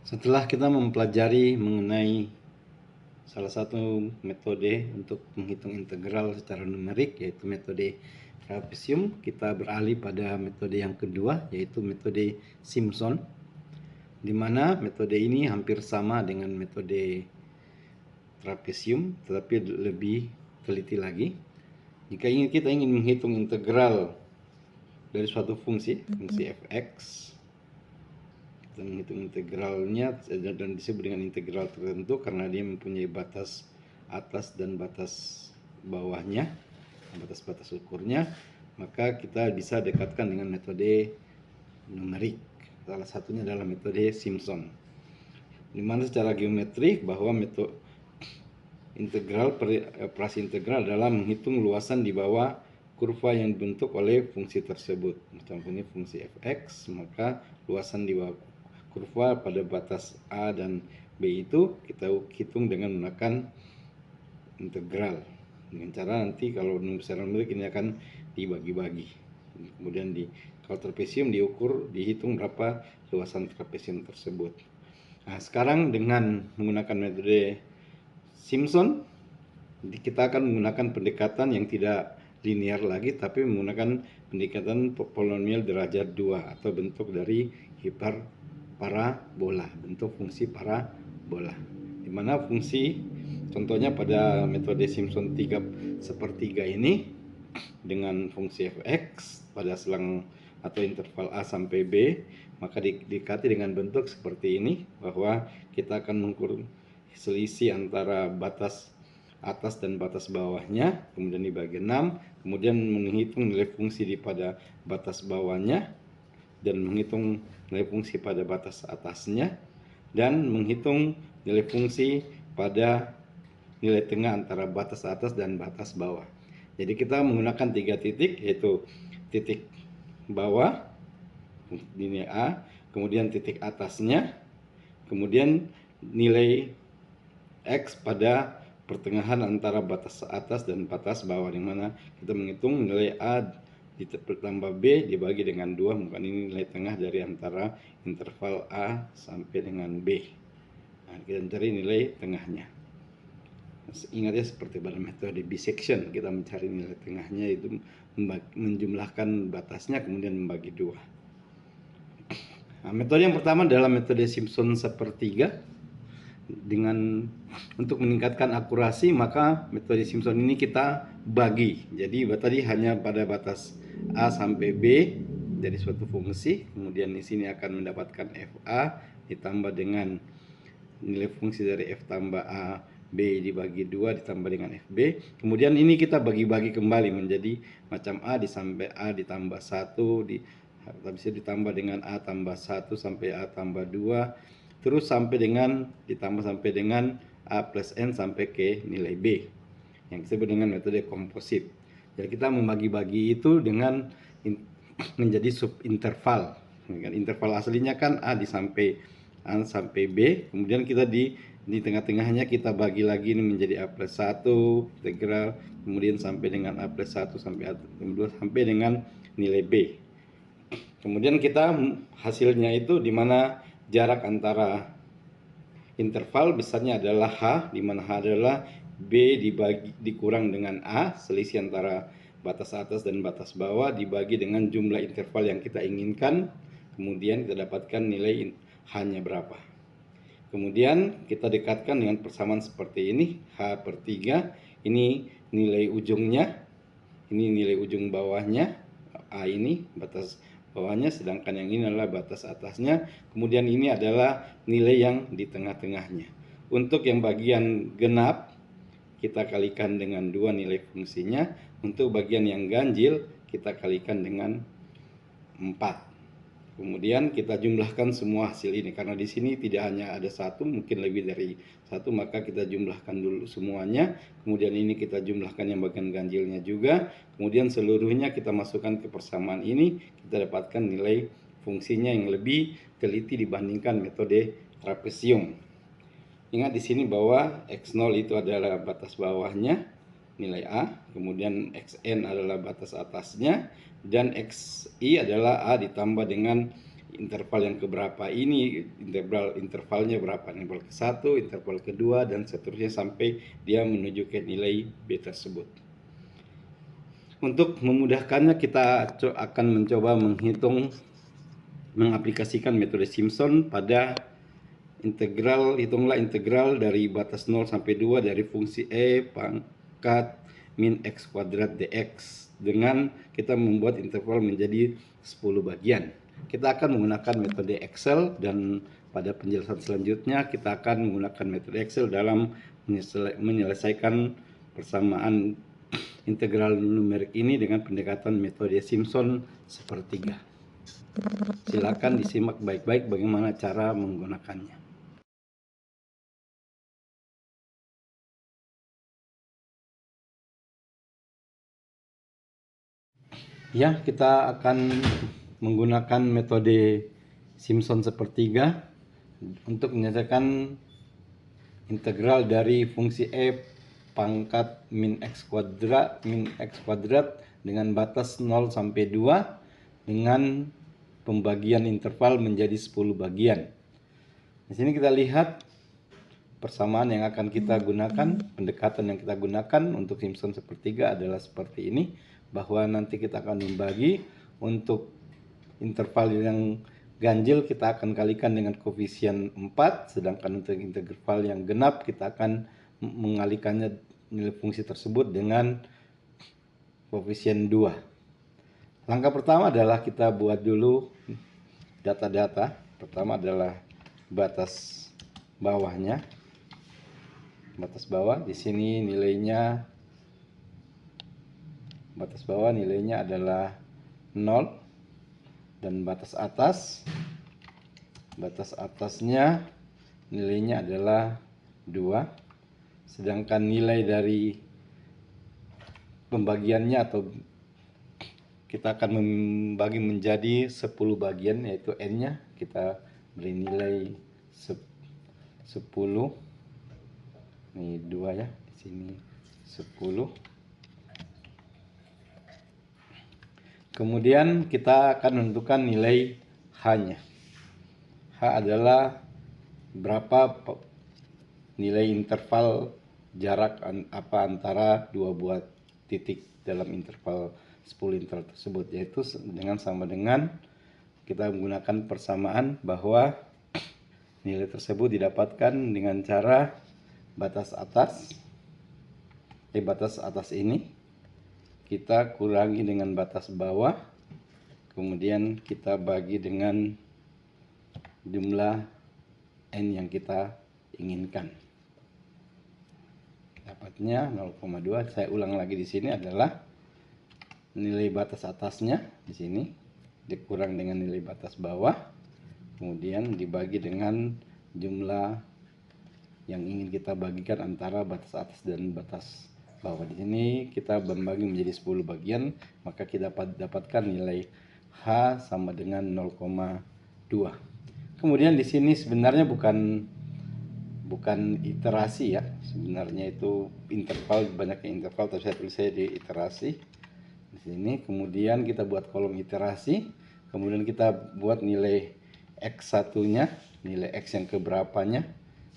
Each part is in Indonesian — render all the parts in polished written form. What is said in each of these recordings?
Setelah kita mempelajari mengenai salah satu metode untuk menghitung integral secara numerik, yaitu metode trapesium, kita beralih pada metode yang kedua, yaitu metode Simpson, di mana metode ini hampir sama dengan metode trapesium, tetapi lebih teliti lagi. Jika kita ingin menghitung integral dari suatu fungsi f(x), kita menghitung integralnya dan disebut dengan integral tertentu karena dia mempunyai batas atas dan batas bawahnya, batas-batas ukurnya, maka kita bisa dekatkan dengan metode numerik. Salah satunya adalah metode Simpson, di mana secara geometrik bahwa metode integral, operasi integral adalah menghitung luasan di bawah kurva yang dibentuk oleh fungsi tersebut. Contohnya fungsi f(x), maka luasan di bawah kurva pada batas A dan B itu kita hitung dengan menggunakan integral. Dengan cara nanti kalau secara numerik ini akan dibagi-bagi. Kemudian kalau trapesium dihitung berapa luasan trapesium tersebut. Nah, sekarang dengan menggunakan metode Simpson, kita akan menggunakan pendekatan yang tidak linear lagi, tapi menggunakan pendekatan polinomial derajat 2 atau bentuk dari hiperparabola, bentuk fungsi parabola, di mana fungsi contohnya pada metode Simpson 3/3 ini dengan fungsi f(x) pada selang atau interval A sampai B, maka didekati dengan bentuk seperti ini, bahwa kita akan mengukur selisih antara batas atas dan batas bawahnya, kemudian dibagi 6, kemudian menghitung nilai fungsi di pada batas bawahnya, dan menghitung nilai fungsi pada batas atasnya, dan menghitung nilai fungsi pada nilai tengah antara batas atas dan batas bawah. Jadi kita menggunakan 3 titik, yaitu titik bawah ini A, kemudian titik atasnya, kemudian nilai X pada pertengahan antara batas atas dan batas bawah, di mana kita menghitung nilai A ditambah B dibagi dengan 2, bukan ini nilai tengah dari antara interval A sampai dengan B. Nah, kita cari nilai tengahnya. Ingat ya, seperti pada metode bisection, kita mencari nilai tengahnya, itu menjumlahkan batasnya kemudian membagi 2. Nah, metode yang pertama adalah metode Simpson sepertiga. Untuk meningkatkan akurasi, maka metode Simpson ini kita bagi. Jadi tadi hanya pada batas A sampai B dari suatu fungsi, kemudian di sini akan mendapatkan FA ditambah dengan nilai fungsi dari F tambah A B dibagi 2 ditambah dengan FB. Kemudian ini kita bagi-bagi kembali menjadi macam A sampai A ditambah 1, bisa ditambah dengan A tambah 1 sampai A tambah 2, terus ditambah sampai dengan A plus N sampai ke nilai B, yang disebut dengan metode komposit. Jadi kita membagi-bagi itu dengan menjadi subinterval. Interval aslinya kan A sampai B, kemudian kita di tengah-tengahnya kita bagi lagi ini menjadi A plus 1 integral, kemudian sampai dengan A plus 1 sampai A plus 2 sampai dengan nilai B. Kemudian kita hasilnya itu di mana jarak antara interval besarnya adalah H, di mana H adalah B dikurang dengan A, selisih antara batas atas dan batas bawah, dibagi dengan jumlah interval yang kita inginkan, kemudian kita dapatkan nilai H-nya berapa. Kemudian kita dekatkan dengan persamaan seperti ini, H/3, ini nilai ujungnya, ini nilai ujung bawahnya, A ini batas bawahnya, sedangkan yang ini adalah batas atasnya, kemudian ini adalah nilai yang di tengah-tengahnya. Untuk yang bagian genap, kita kalikan dengan 2 nilai fungsinya. Untuk bagian yang ganjil, kita kalikan dengan 4. Kemudian kita jumlahkan semua hasil ini, karena di sini tidak hanya ada satu, mungkin lebih dari satu, maka kita jumlahkan dulu semuanya. Kemudian ini kita jumlahkan yang bagian ganjilnya juga. Kemudian seluruhnya kita masukkan ke persamaan ini, kita dapatkan nilai fungsinya yang lebih teliti dibandingkan metode trapesium. Ingat di sini bahwa x0 itu adalah batas bawahnya, nilai A, kemudian xn adalah batas atasnya, dan xi adalah A ditambah dengan interval yang keberapa ini, intervalnya berapa, interval ke-1, interval kedua, dan seterusnya sampai dia menuju ke nilai B tersebut. Untuk memudahkannya, kita akan mencoba mengaplikasikan metode Simpson pada integral. Hitunglah integral dari batas 0 sampai 2 dari fungsi E pangkat min x kuadrat dx dengan kita membuat interval menjadi 10 bagian. Kita akan menggunakan metode Excel, dan pada penjelasan selanjutnya kita akan menggunakan metode Excel dalam menyelesaikan persamaan integral numerik ini dengan pendekatan metode Simpson sepertiga. Silakan disimak baik-baik bagaimana cara menggunakannya. Ya, kita akan menggunakan metode Simpson sepertiga untuk menyelesaikan integral dari fungsi E pangkat min x kuadrat dengan batas 0 sampai 2 dengan pembagian interval menjadi 10 bagian. Di sini kita lihat persamaan yang akan kita gunakan, pendekatan yang kita gunakan untuk Simpson sepertiga adalah seperti ini, bahwa nanti kita akan membagi untuk interval yang ganjil kita akan kalikan dengan koefisien 4, sedangkan untuk interval yang genap kita akan mengalikannya nilai fungsi tersebut dengan koefisien 2. Langkah pertama adalah kita buat dulu data-data. Pertama adalah batas bawahnya. Batas bawah di sini nilainya, batas bawah nilainya adalah 0, dan batas atasnya nilainya adalah 2, sedangkan nilai dari pembagiannya atau kita akan membagi menjadi 10 bagian, yaitu n-nya kita beri nilai 10. Ini 2 ya, di sini 10. Kemudian kita akan menentukan nilai H-nya. H adalah berapa nilai interval jarak antara dua buah titik dalam interval 10 interval tersebut, yaitu dengan sama dengan kita menggunakan persamaan bahwa nilai tersebut didapatkan dengan cara batas atas ini kita kurangi dengan batas bawah, kemudian kita bagi dengan jumlah n yang kita inginkan. Dapatnya 0,2. Saya ulang lagi, di sini adalah nilai batas atasnya di sini dikurang dengan nilai batas bawah, kemudian dibagi dengan jumlah yang ingin kita bagikan antara batas atas dan batas bawah. Di sini kita membagi menjadi 10 bagian, maka kita dapatkan nilai H sama dengan 0,2. Kemudian di sini sebenarnya bukan iterasi ya, sebenarnya itu interval, banyaknya interval, tapi saya tulis saya di iterasi di sini. Kemudian kita buat kolom iterasi, kemudian kita buat nilai x1-nya, nilai x yang keberapanya,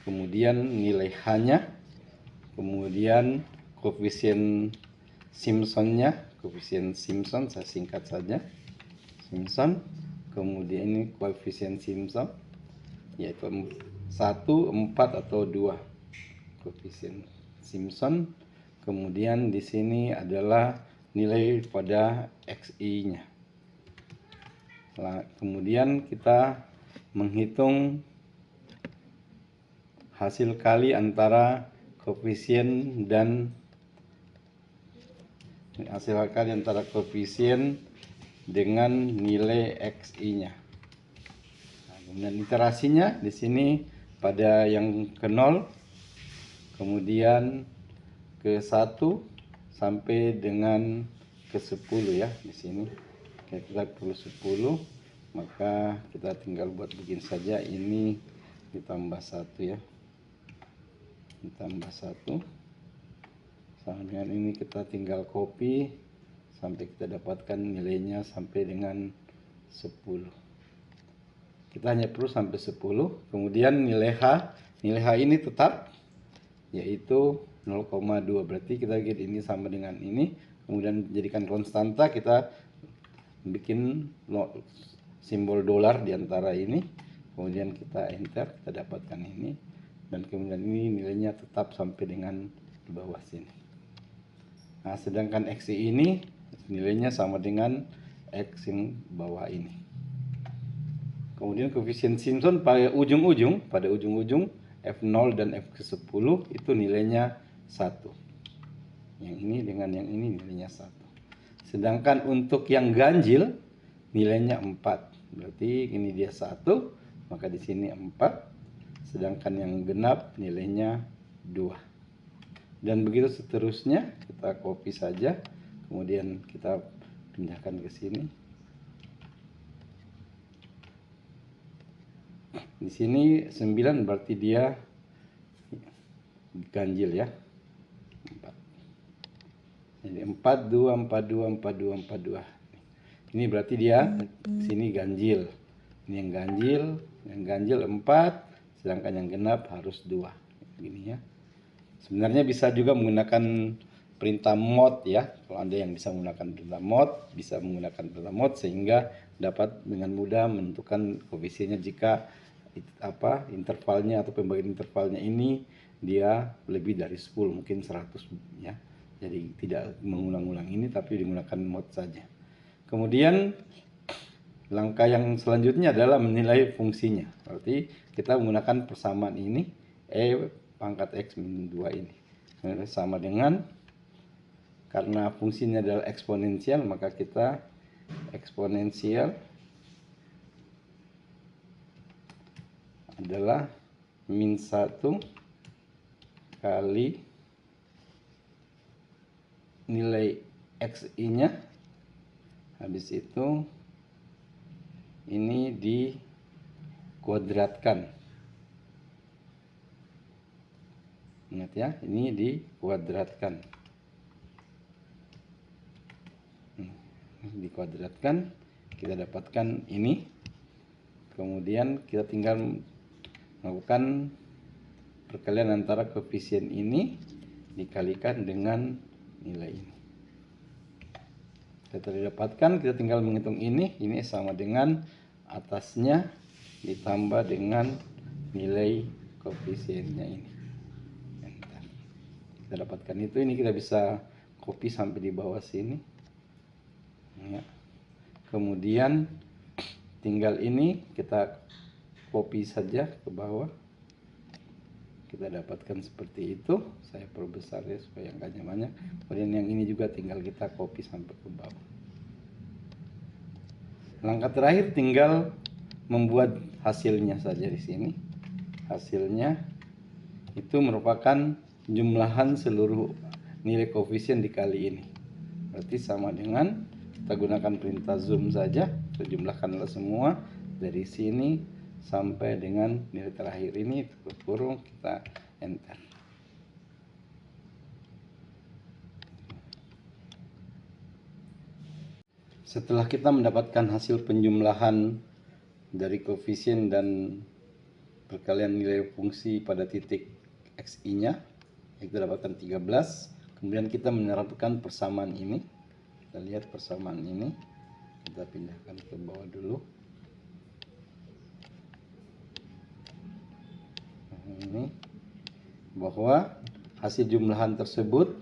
kemudian nilai H-nya, kemudian koefisien Simpson-nya, koefisien Simpson saya singkat saja Simpson, kemudian ini koefisien Simpson yaitu 1, 4 atau 2 koefisien Simpson. Kemudian di sini adalah nilai pada xi-nya. Kemudian kita menghitung hasil kali antara koefisien dan dengan nilai xi-nya. Kemudian iterasinya di sini pada yang ke 0, kemudian ke 1 sampai dengan ke 10 ya. Di sini kita perlu 10, maka kita tinggal buat begini saja, ini ditambah 1 ya, ditambah 1 sama dengan ini, kita tinggal copy sampai kita dapatkan nilainya sampai dengan 10. Kita hanya perlu sampai 10. Kemudian nilai H ini tetap, yaitu 0,2. Berarti kita lihat ini sama dengan ini. Kemudian jadikan konstanta, kita bikin simbol dolar di antara ini. Kemudian kita enter, kita dapatkan ini. Dan kemudian ini nilainya tetap sampai dengan di bawah sini. Nah, sedangkan XY ini nilainya sama dengan X yang bawah ini. Kemudian koefisien Simpson pada ujung-ujung F0 dan F10 itu nilainya 1. Yang ini dengan yang ini nilainya 1. Sedangkan untuk yang ganjil nilainya 4. Berarti ini dia 1, maka di sini 4. Sedangkan yang genap nilainya 2. Dan begitu seterusnya, kita copy saja. Kemudian kita pindahkan ke sini. Di sini 9 berarti dia ganjil ya. 4. Jadi 42 42 42 42. Ini berarti dia sini ganjil. Ini yang ganjil 4, sedangkan yang genap harus 2. Begini ya. Sebenarnya bisa juga menggunakan perintah mod ya. Kalau Anda yang bisa menggunakan perintah mod, sehingga dapat dengan mudah menentukan koefisiennya jika intervalnya atau pembagian intervalnya ini dia lebih dari 10, mungkin 100 ya. Jadi tidak mengulang-ulang ini, tapi digunakan mod saja. Kemudian langkah yang selanjutnya adalah menilai fungsinya. Berarti kita menggunakan persamaan ini, pangkat X min 2 ini. Sama dengan, karena fungsinya adalah eksponensial, maka kita eksponensial adalah min 1 kali nilai XI-nya. Habis itu ini dikuadratkan. Ingat ya, ini dikuadratkan. Dikuadratkan, kita dapatkan ini. Kemudian kita tinggal melakukan perkalian antara koefisien ini dikalikan dengan nilai ini. Kita dapatkan, kita tinggal menghitung ini sama dengan atasnya ditambah dengan nilai koefisiennya ini. Enter. Kita dapatkan itu, ini kita bisa copy sampai di bawah sini ya. Kemudian tinggal ini kita copy saja ke bawah, kita dapatkan seperti itu. Saya perbesar ya supaya angkanya banyak. Kemudian yang ini juga tinggal kita copy sampai ke bawah. Langkah terakhir tinggal membuat hasilnya saja di sini. Hasilnya itu merupakan jumlahan seluruh nilai koefisien dikali ini. Berarti sama dengan kita gunakan perintah zoom saja, kita jumlahkanlah semua dari sini sampai dengan nilai terakhir ini, tutup kurung, kita enter. Setelah kita mendapatkan hasil penjumlahan dari koefisien dan perkalian nilai fungsi pada titik XI-nya, kita dapatkan 13. Kemudian kita menerapkan persamaan ini. Kita lihat persamaan ini, kita pindahkan ke bawah dulu. Ini bahwa hasil jumlahan tersebut,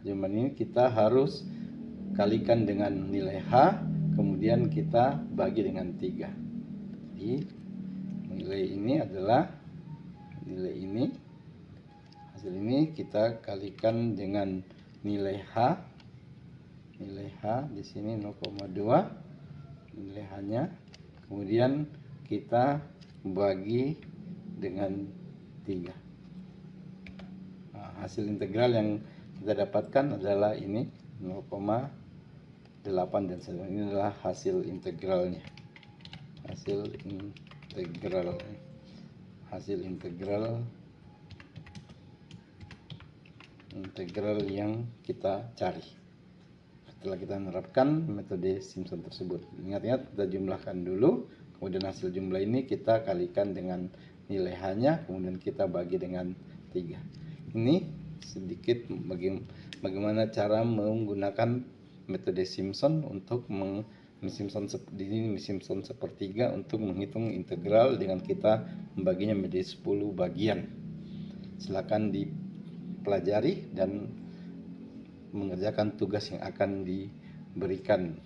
jumlah ini kita harus kalikan dengan nilai H, kemudian kita bagi dengan 3. Jadi nilai ini adalah nilai ini, hasil ini kita kalikan dengan nilai H. Nilai H di sini 0,2 nilai H-nya, kemudian kita bagi dengan 3. Nah, hasil integral yang kita dapatkan adalah ini 0,8 dan sebagainya. Ini adalah hasil integralnya. Hasil integral yang kita cari setelah kita menerapkan metode Simpson tersebut. Ingat-ingat, kita jumlahkan dulu, Kemudian hasil jumlah ini kita kalikan dengan nilai H-nya, kemudian kita bagi dengan 3. Ini sedikit bagaimana cara menggunakan metode Simpson untuk Simpson sepertiga untuk menghitung integral dengan kita membaginya menjadi 10 bagian. Silakan dipelajari dan mengerjakan tugas yang akan diberikan